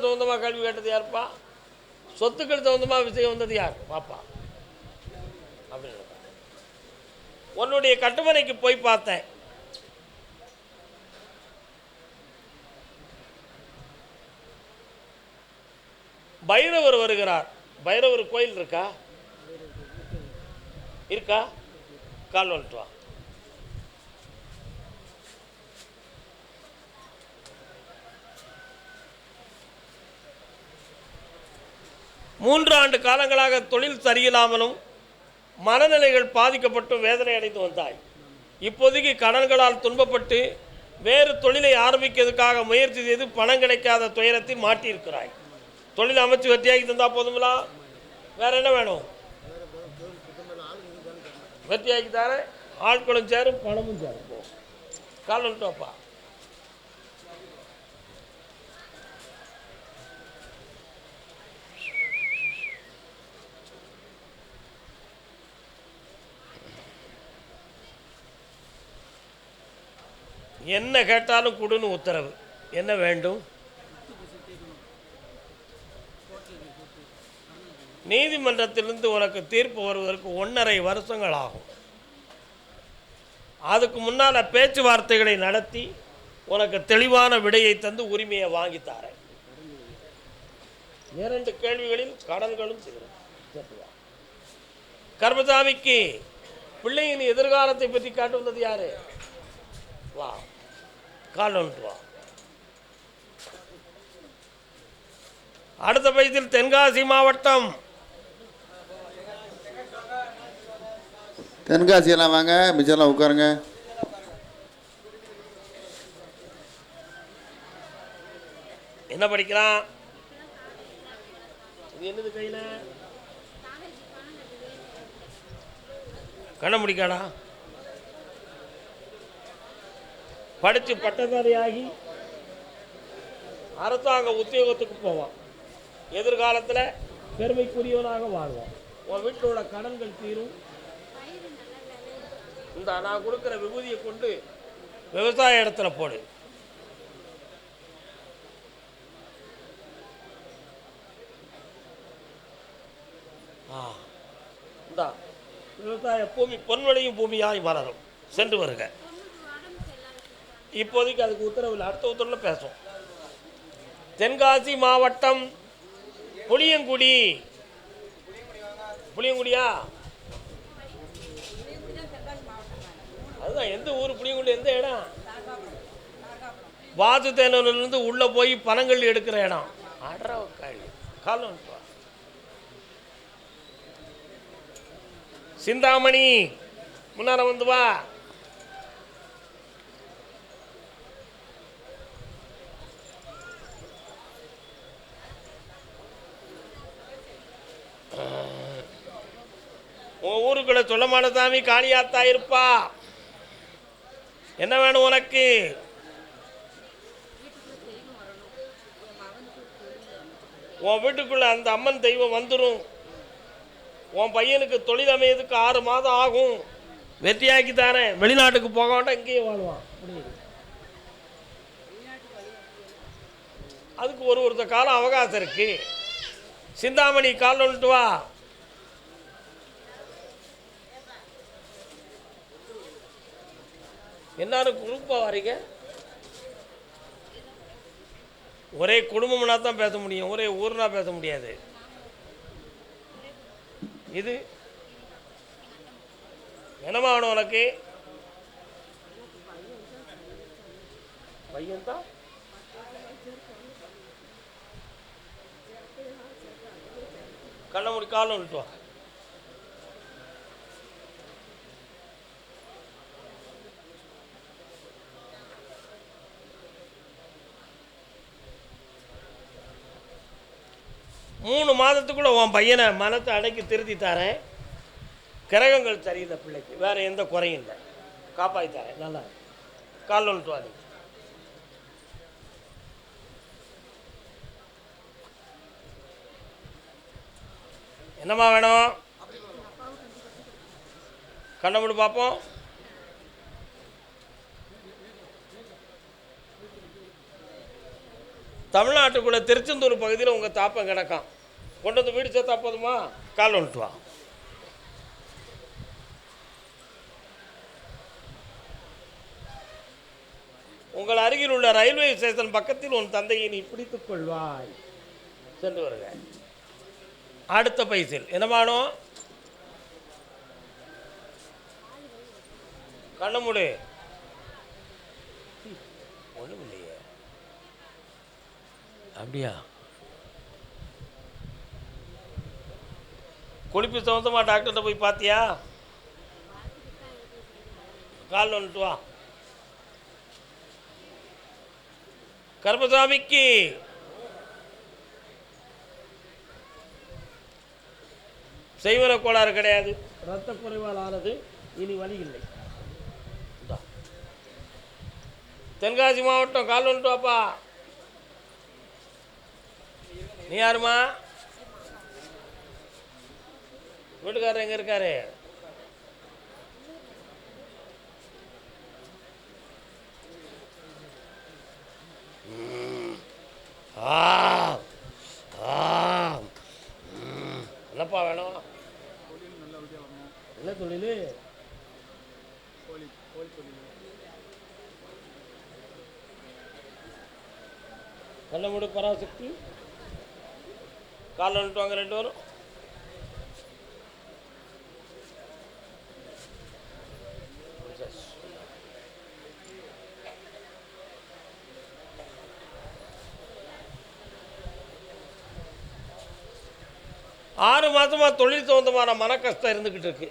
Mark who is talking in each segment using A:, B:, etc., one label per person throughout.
A: சொந்தமாக கேள்வி கேட்டது யாருப்பா? சொத்துக்கள் தகுந்தமாக விஷயம் வந்தது யார்? பாப்பா அப்படின்னு. உன்னுடைய கட்டுமனைக்கு போய் பார்த்தேன். பைரவர் வருகிறார். பைரவர் கோயில் இருக்கா? இருக்கா? கால் வந்துட்டு வா. மூன்று ஆண்டு காலங்களாக தொழில் சரியில்லாமலும் மனநிலைகள் பாதிக்கப்பட்டு வேதனை அடைந்து வந்தாய். இப்போதைக்கு கடன்களால் துன்பப்பட்டு வேறு தொழிலை ஆரம்பிக்கிறதுக்காக முயற்சி செய்து பணம் கிடைக்காத துயரத்தில் மாட்டியிருக்கிறாய். தொழில் அமைச்சு வெற்றியாகி தந்தால் போதுங்களா? வேற என்ன வேணும்? வெற்றியாகி தார ஆட்களும் சேரும் பணமும் சேரும். கால் வந்துட்டோப்பா. என்ன கேட்டாலும் கொடுன்னு உத்தரவு. என்ன வேண்டும்? நீதிமன்றத்திலிருந்து உனக்கு தீர்ப்பு வருவதற்கு 1.5 வருஷங்கள் ஆகும். அதுக்கு முன்னால் பேச்சுவார்த்தைகளை நடத்தி உனக்கு தெளிவான விடையை தந்து உரிமையை வாங்கித்தாரேன். 2 கேள்விகளில் கடன்களும் கர்மசாமிக்கு பிள்ளையின் எதிர்காலத்தை பற்றி காட்டு வந்தது யாரு? வா, கால் வந்துட்டு வா. அடுத்த பையத்தில் தென்காசி மாவட்டம்.
B: தென்காசி எல்லாம் வாங்க, மிச்சம்லாம் உட்காருங்க.
A: என்ன படிக்கிறான்? இது என்னது கையில? கண்ண முடிக்காடா. படித்து பட்டதாரியாகி அரசாங்க உத்தியோகத்துக்கு போவான். எதிர்காலத்தில் பெருமைக்குரியவனாக வாழ்வான். உன் வீட்டில் உள்ள கடன்கள் தீரும். இந்த நான் கொடுக்குற விபூதியை கொண்டு விவசாய இடத்துல போடு. இந்த விவசாய பூமி பொன்வழியும் பூமியாய் மலரும். சென்று வருக. இப்போதைக்கு அதுக்கு உத்தரவில் அடுத்த உத்தரவில் பேசும். தென்காசி மாவட்டம் புளியங்குடி. புளியங்குடியா? அதுதான். எந்த ஊர் புளியங்குடி? எந்த இடம்? வாசுதேனூர்லேருந்து உள்ளே போய் பனங்கள் எடுக்கிற இடம். அடராக்காளி காலம். சிந்தாமணி முன்னார வந்து வா. உன் ஊருக்குள்ள சொல்லமான சாமி காளியாத்தா இருப்பா. என்ன வேணும் உனக்கு? உன் வீட்டுக்குள்ள அந்த அம்மன் தெய்வம் வந்துடும். உன் பையனுக்கு தொழில் அமையதுக்கு 6 மாதம் ஆகும். வெற்றியாக்கி தானே. வெளிநாட்டுக்கு போக வேண்டாம், இங்கேயே வாழ்வான். அதுக்கு ஒரு காலம் அவகாசம் இருக்கு. சிந்தாமணி கால் வந்துட்டு வா. எல்லாரும் குரூப்பாக வரீங்க. ஒரே குடும்பம்னா தான் பேச முடியும், ஒரே ஊர்னா பேச முடியாது. இது என்னமா வேணும் உனக்கு? பையன் தான். கண்ண முடி காலம் விட்டுவா. மூணு மாதத்துக்குள்ள உன் பையனை மனத்தை அடக்கி திருத்தி தரேன். கிரகங்கள் சரியில்லை பிள்ளைக்கு, வேற எந்த குறையும் இல்லை. காப்பாற்றி தரேன். நல்லா கால் வந்துட்டு வாங்க. என்னம்மா வேணும்? கண்ணை மூடி பார்ப்போம். தமிழ்நாட்டுக்குள்ளே திருச்செந்தூர் பகுதியில் உங்கள் தாப்பம் கிடக்கும். கொண்டு வந்து வீடு சேர்த்தா போதுமா? கால் வந்துட்டு வா. உங்கள் அருகில் உள்ள ரயில்வே ஸ்டேஷன் பக்கத்தில் உன் தந்தையை நீ பிடித்துக் கொள்வாய். சென்று வருக. அடுத்த பைசில் என்னமானோ? கண்ணமுடு ஒன்றும் இல்லையே. அப்படியா? குளிப்பு சம்மந்தமாக டாக்டர்கிட்ட போய் பார்த்தியா? கால் வந்துட்டு வா. கர்மசாமிக்கு செய்வன கோளாறு கிடையாது, இரத்த குறைவால் ஆனது, இனி வழி இல்லை. தென்காசி மாவட்டம் கால் வந்துட்டு வாப்பா. நீ யாருமா? வீட்டுக்காரர் எங்கே இருக்காரு? என்னப்பா வேணும்? என்ன தொழில்? கண்ணமுடு பராசக்தி. கால் வந்துட்டு வாங்க ரெண்டு வரும். ஆறு மாதமாக தொழில் சம்பந்தமான மன கஷ்டம் இருந்துக்கிட்டு இருக்கு.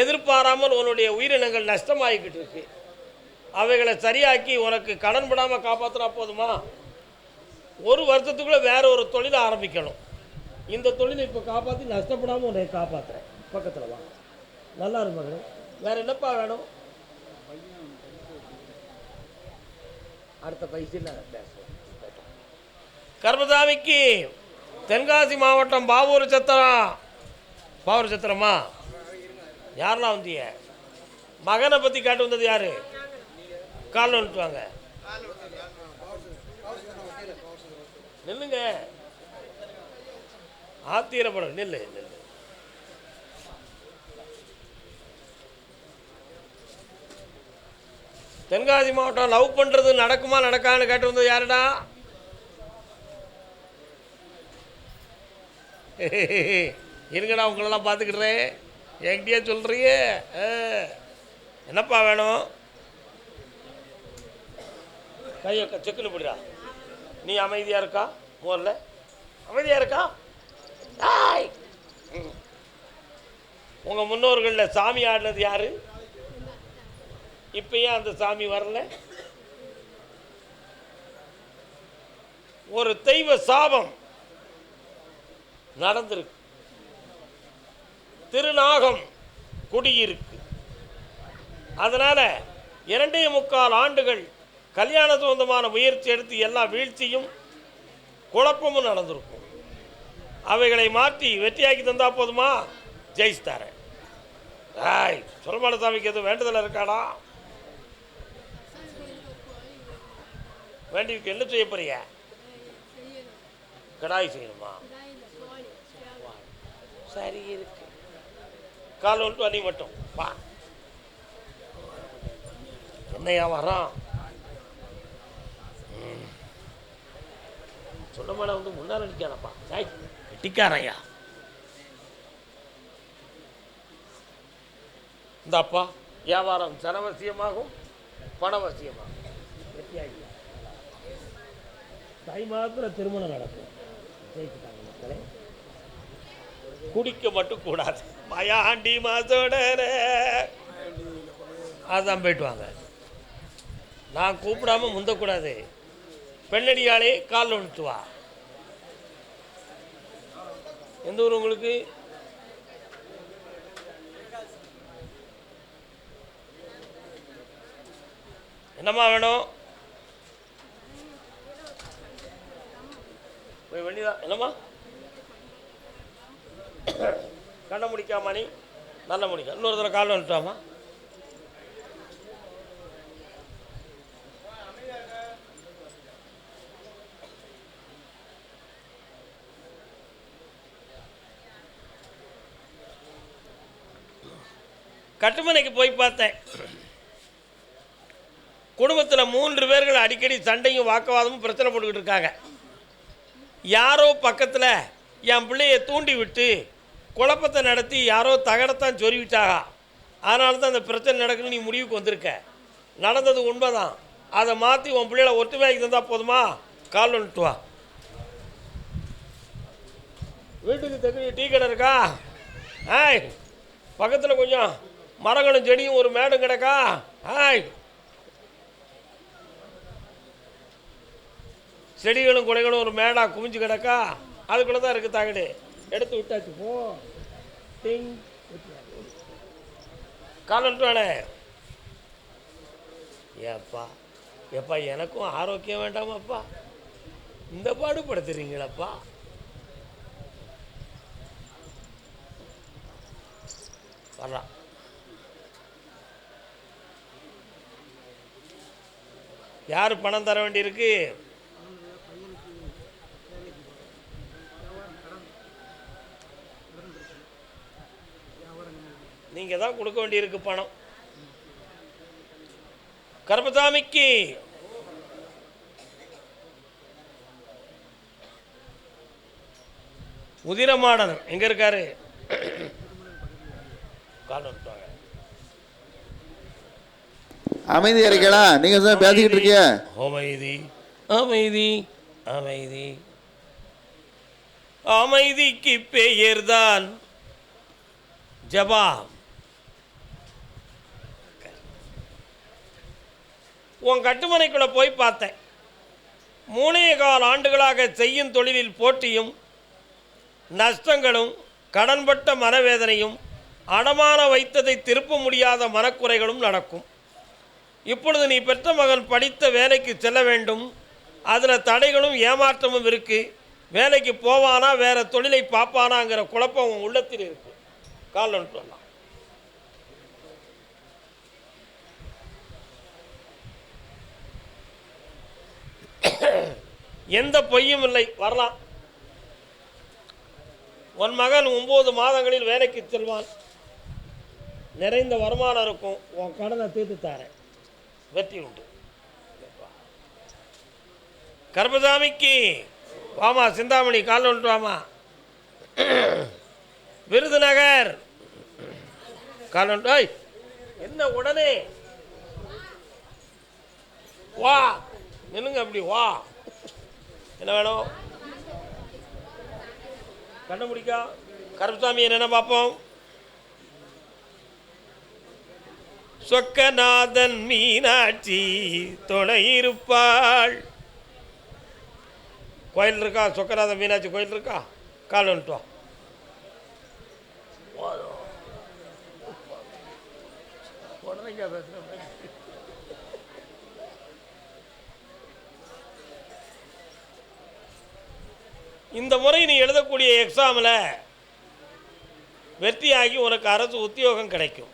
A: எதிர்பாராமல் உன்னுடைய உயிரினங்கள் நஷ்டமாகிக்கிட்டு இருக்கு. அவைகளை சரியாக்கி உனக்கு கடன் படாமல் காப்பாற்றினா போதுமா? ஒரு வருஷத்துக்குள்ளே வேற ஒரு தொழிலை ஆரம்பிக்கணும். இந்த தொழிலை இப்போ காப்பாற்றி நஷ்டப்படாமல் உன்னை காப்பாற்றுறேன். பக்கத்தில் வா. நல்லா இருப்பாங்க. வேற என்னப்பா வேணும்? அடுத்த பைசில் பேசுவோம். கர்மசாமிக்கு தென்காசி மாவட்டம் பாவூர் சத்திரம். பாவூர் சத்திரமா? யாரெல்லாம் வந்தீங்க? மகனை பற்றி காட்டு வந்தது யாரு? கால் வந்துட்டு வாங்க. நில்லுங்க. ஆத்திரப்படும். நில்லு நில்லு. தென்காசி மாவட்டம் லவ் பண்ணுறது நடக்குமா நடக்கான்னு கேட்டு வந்தது யாருடா? இருங்கடா, உங்களெல்லாம் பார்த்துக்கிட்டுறேன். என்கிட்டயே சொல்கிறியே. என்னப்பா வேணும்? கையை செக்குன்னு போடுறா. நீ அமைதியாக இருக்கா? முதல்ல அமைதியாக இருக்கா? உங்கள் முன்னோர்களில் சாமி ஆடினது யாரு? இப்போ ஏன் அந்த சாமி வரல? ஒரு தெய்வ சாபம் நடந்திருக்கு. திருநாகம் குடியிருக்கு. அதனால 2.25 ஆண்டுகள் கல்யாண சொந்தமான முயற்சி எடுத்து எல்லா வீழ்ச்சியும் குழப்பமும் நடந்திருக்கும். அவைகளை மாற்றி வெற்றியாக்கி தந்தா போதுமா? ஜெயிச்சுத்தாரேன். சுரமான சாமிக்கு எதுவும் வேண்டுதல் இருக்காடா? வேண்டிக்கு என்ன செய்ய போறிய? கடாய் செய்யணுமா? சரி இருக்கு. கால் வந்துட்டு நீ மட்டும் வா. என்னையா வரான்? சொன்னமான வந்து முன்னால் அடிக்கானப்பா. வெட்டிக்காரையா இந்தாப்பா. வியாபாரம் சனவசியமாகும், பணவசியமாகும். வெற்றியாகி தை மாதத்தில் திருமணம் நடக்கும். ஜெயிச்சுட்டாங்க மக்களே. குடிக்க மட்டும் கூடாது. மயாண்டி மாசோட அதான் போயிட்டு வாங்க. நான் கூப்பிடாம முந்தக்கூடாது. பெண்ணடியாலே கால் வந்துட்டு வா. எந்த ஊர் உங்களுக்கு? என்னம்மா வேணும்? போய் வெண்ணிதான். என்னம்மா? கண்ணை முடிக்காமா? நீ நல்ல முடிக்க. இன்னொரு தடவை கால் வந்துட்டாமா? கட்டுமனைக்கு போய் பார்த்தேன். குடும்பத்தில் 3 பேர்கள் அடிக்கடி சண்டையும் வாக்குவாதமும் பிரச்சனை போட்டுக்கிட்டு இருக்காங்க. யாரோ பக்கத்தில் என் பிள்ளையை தூண்டி விட்டு குழப்பத்தை நடத்தி யாரோ தகடத்தான் சொருவிட்டாக. அதனால தான் அந்த பிரச்சனை நடக்குன்னு நீ முடிவுக்கு வந்திருக்க. நடந்தது உண்மைதான். அதை மாற்றி உன் பிள்ளைகளை ஒற்றுமையாக்கி தந்தால் போதுமா? கால் வந்துட்டு வா. வீட்டுக்கு தெற்கு டீ கடை இருக்கா? ஆய், பக்கத்தில் கொஞ்சம் மரங்களும் செடியும் ஒரு மேடும் கிடக்கா? ஆய், செடிகளும் குடைகளும் ஒரு மேடாக குமிஞ்சு கிடக்கா? அதுக்குள்ளே தான் இருக்குது தகடு. எடுத்து விட்டாச்சு. போ டிங். காலன்ட்டு வேணே. ஏப்பா எப்பா, எனக்கும் ஆரோக்கியம் வேண்டாமாப்பா? இந்த பாடுபடுத்துறீங்களப்பா. வர்றான். யார் பணம் தர வேண்டியிருக்கு? நீங்கள் தான் கொடுக்க வேண்டியிருக்கு பணம். கர்மசாமிக்கு உதிரமாடன் எங்கே இருக்காரு?
B: அமைதி இருக்கலாம். நீங்க தான் பேசிக்கிட்டு இருக்கீங்க.
A: அமைதி அமைதி அமைதி. அமைதிக்கு பெயர்தான் ஜபா. உன் கட்டுமனைக்குள்ளே போய் பார்த்தேன். 3.25 ஆண்டுகளாக செய்யும் தொழிலில் போட்டியும் நஷ்டங்களும் கடன்பட்ட மனவேதனையும் அடமான வைத்ததை திருப்ப முடியாத மனக்குறைகளும் நடக்கும். இப்பொழுது நீ பெற்ற மகன் படித்த வேலைக்கு செல்ல வேண்டும். அதில் தடைகளும் ஏமாற்றமும் இருக்குது. வேலைக்கு போவானா வேறு தொழிலை பார்ப்பானாங்கிற குழப்பம் உன் உள்ளத்தில் இருக்குது. கால் ஒன்று வரலாம். எந்த பொய்யும் இல்லை, வரலாம். உன் மகன் 9 மாதங்களில் வேலைக்கு செல்வான். நிறைந்த வருமானம் இருக்கும். உன் கடனை தீர்த்து தாரேன். வெற்றி உண்டு. கர்மசாமிக்கு வாமா. சிந்தாமணி கால் ஒன்று வாமா. விருதுநகர் கால் ஒன்று. என்ன உடனே வா. நில்லுங்க அப்படி வா. என்ன வேணும்? கண்ண முடிக்கா. கருப்பசாமி என்ன பார்ப்போம்? சொக்கநாதன் மீனாட்சி துணை இருப்பாள். கோயில் இருக்கா? சொக்கநாதன் மீனாட்சி கோயில் இருக்கா? கால் வந்துட்டு வா. இந்த முறை நீ எழுதக்கூடிய எக்ஸாமில் வெற்றியாகி உனக்கு அரசு உத்தியோகம் கிடைக்கும்.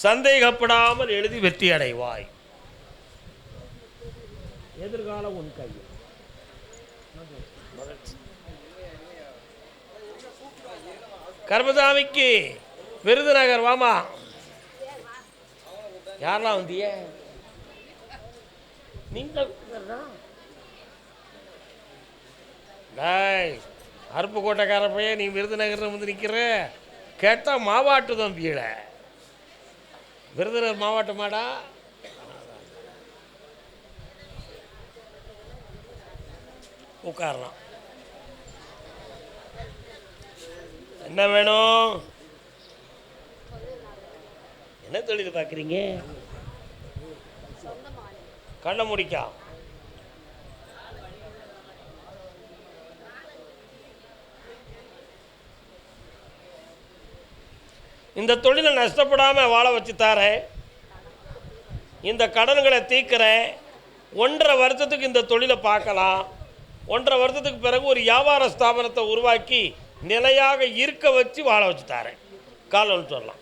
A: சந்தேகப்படாமல் எழுதி வெற்றி அடைவாய். எதிர்காலம் உன் கையில். கர்மசாமிக்கு விருதுநகர் வாமா. யாரெல்லாம் வந்திய? நீங்கள் அருப்புக்கோட்டைக்கார பையன். நீ விருதுநகர் வந்து நிற்கிற. கேட்டால் மாவாட்டு தம்பியில. விருதுநகர் மாவட்டமாடா? உட்காரலாம். என்ன வேணும்? என்ன தொழில் பார்க்குறீங்க? கண்ண முடிக்கா. இந்த தொழிலை நஷ்டப்படாமல் வாழ வச்சு தாரேன். இந்த கடன்களை தீர்க்கிறேன். 1.5 வருஷத்துக்கு இந்த தொழிலை பார்க்கலாம். 1.5 வருஷத்துக்கு பிறகு ஒரு வியாபார ஸ்தாபனத்தை உருவாக்கி நிலையாக இருக்க வச்சு வாழ வச்சு தாரேன். கால் ஒன்று சொல்லலாம்.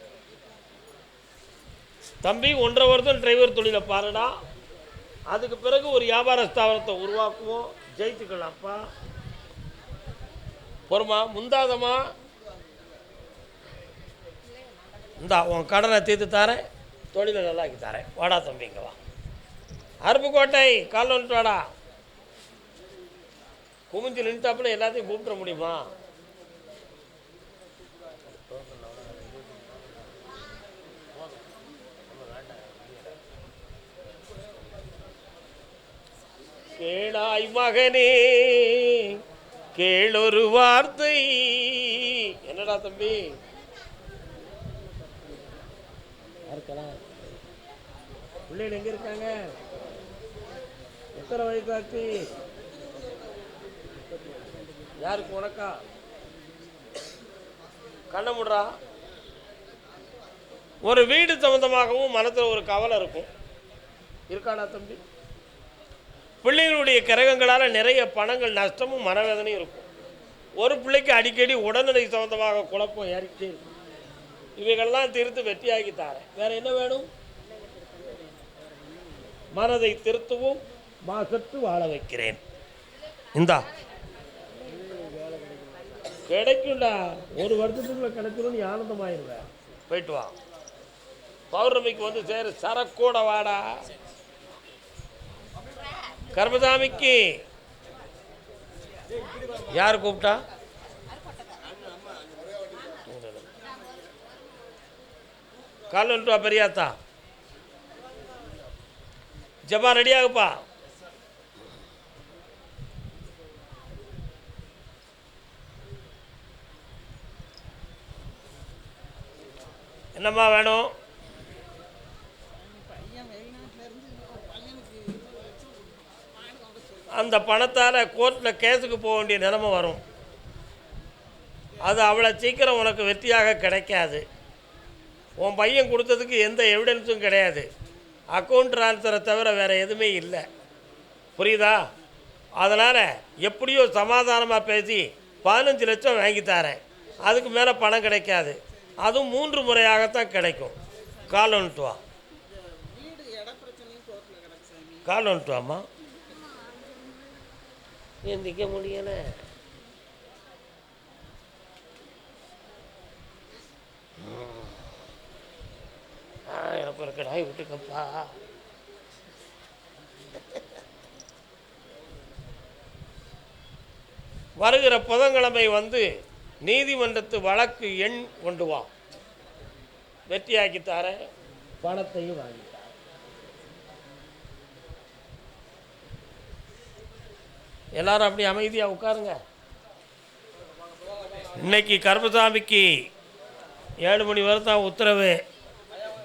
A: தம்பி 1.5 வருஷம் டிரைவர் தொழிலை பாருடா. அதுக்கு பிறகு ஒரு வியாபார ஸ்தாபனத்தை உருவாக்குவோம். ஜெயித்துக்கலாம்ப்பா. பொறுமா முந்தாதமா. இந்தா உன் கடனை தீர்த்து தரேன், தொழிலை நல்லாக்கி தரேன், வாடா தம்பிங்க வா. அருப்புக்கோட்டை கால் வந்துட்டு வாடா. குமிஞ்சு நின்றுட்டாப்புல எல்லாத்தையும் கூப்பிட முடியுமா? கேளாய் மகனே கேளொரு வார்த்தை. என்னடா தம்பி இருக்கலாம், பிள்ளைகள் எங்க இருக்காங்க? எத்தனை வயசாச்சு? யாருக்கு? உனக்கா? கண்ண முடுறா. ஒரு வீடு சம்பந்தமாகவும் மனத்தில் ஒரு கவலை இருக்கும். இருக்காடா தம்பி? பிள்ளைகளுடைய கிரகங்களால் நிறைய பணங்கள் நஷ்டமும் மனவேதனையும் இருக்கும். ஒரு பிள்ளைக்கு அடிக்கடி உடல்நிலை சம்பந்தமாக குழப்பம் ஏறிக்கிட்டே இருக்கும். இவைகள்லாம் தீர்த்து வெற்றியாகி தாரேன். வேற என்ன வேணும்? மனதை திருத்தவும் மாசத்து வாழ வைக்கிறேன். இந்தா கிடைக்கும்டா, ஒரு வருஷத்துக்குள்ள கிடைச்சிடும், நீ ஆனந்தமாயிருவேன். போயிட்டு வா. பௌர்ணமிக்கு வந்து சேரு, சரக்கூட வாடா. கர்மசாமிக்கு யார் கூப்பிட்டா? கால் வந்துட்டு பெரியாத்தா. ஜபா ரெடியாகுப்பா. என்னம்மா வேணும்? அந்த பணத்தால் கோர்ட்டில் கேஸுக்கு போக வேண்டிய நிலைமை வரும். அது அவ்வளோ சீக்கிரம் உனக்கு வெற்றியாக கிடைக்காது. உன் பையன் கொடுத்ததுக்கு எந்த எவிடன்ஸும் கிடையாது. அக்கௌண்ட் ட்ரான்ஸ்ஃபரை தவிர வேறு எதுவுமே இல்லை. புரியுதா? அதனால் எப்படியோ சமாதானமாக பேசி 15 லட்சம் வாங்கி தரேன். அதுக்கு மேலே பணம் கிடைக்காது. அதுவும் 3 முறையாகத்தான் கிடைக்கும். கால் வந்துட்டு வா. கால் வந்துட்டு வாம்மா. எந்திக்க முடியல. எனக்கு ஒரு கடாய் விட்டுக்கப்பா. வருகிற புதன்கிழமை வந்து நீதிமன்றத்து வழக்கு எண் கொண்டு வா. வெற்றியாக்கி தரேன், பணத்தையும் வாங்கி. எல்லாரும் அப்படி அமைதியாக உட்காருங்க. இன்னைக்கு கருப்பசாமிக்கு 7 மணி வரை தான் உத்தரவு.